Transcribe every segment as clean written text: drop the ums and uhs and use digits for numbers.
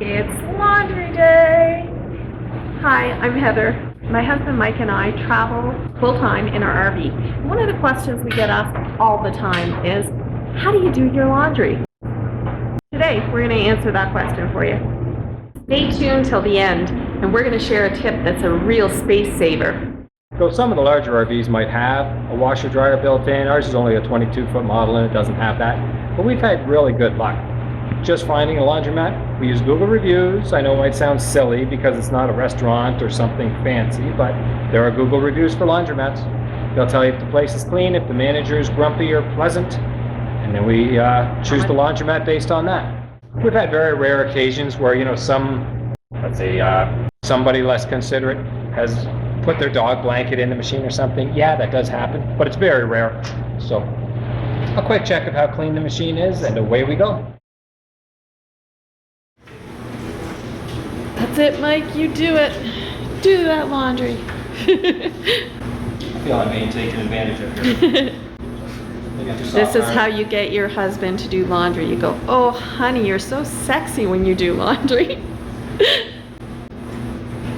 It's laundry day! Hi, I'm Heather. My husband Mike and I travel full-time in our RV. One of the questions we get asked all the time is, how do you do your laundry? Today, we're going to answer that question for you. Stay tuned till the end, and we're going to share a tip that's a real space saver. So some of the larger RVs might have a washer dryer built in. Ours is only a 22-foot model and it doesn't have that. But we've had really good luck just finding a laundromat. We use Google reviews. I know it might sound silly because it's not a restaurant or something fancy, but there are Google reviews for laundromats. They'll tell you if the place is clean, if the manager is grumpy or pleasant, and then we choose the laundromat based on that. We've had very rare occasions where, somebody less considerate has put their dog blanket in the machine or something. Yeah, that does happen, but it's very rare. So a quick check of how clean the machine is and away we go. That's it, Mike. You do it. Do that laundry. I feel I'm being taken advantage of here. This is how you get your husband to do laundry. You go, oh, honey, you're so sexy when you do laundry.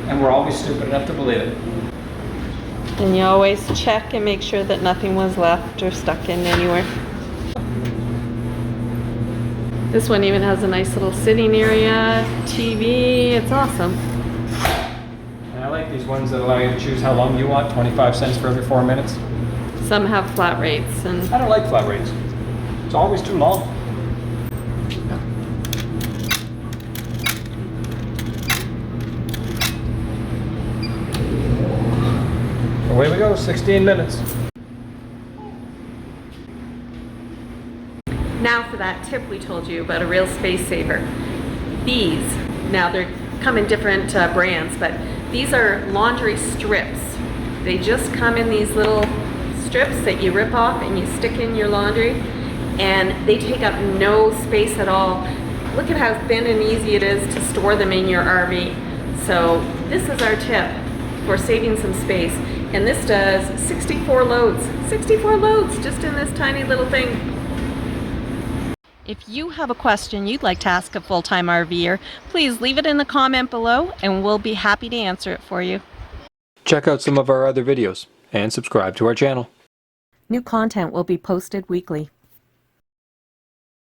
And we're always stupid enough to believe it. And you always check and make sure that nothing was left or stuck in anywhere. This one even has a nice little sitting area, TV. It's awesome. And I like these ones that allow you to choose how long you want, 25 cents for every 4 minutes. Some have flat rates, and I don't like flat rates. It's always too long. Away we go, 16 minutes. now for that tip we told you about, a real space saver. These, now they come in different brands, but these are laundry strips. They just come in these little strips that you rip off and you stick in your laundry, and they take up no space at all. Look at how thin and easy it is to store them in your RV. So this is our tip for saving some space. And this does 64 loads. 64 loads just in this tiny little thing. If you have a question you'd like to ask a full-time RVer, please leave it in the comment below and we'll be happy to answer it for you. Check out some of our other videos and subscribe to our channel. New content will be posted weekly.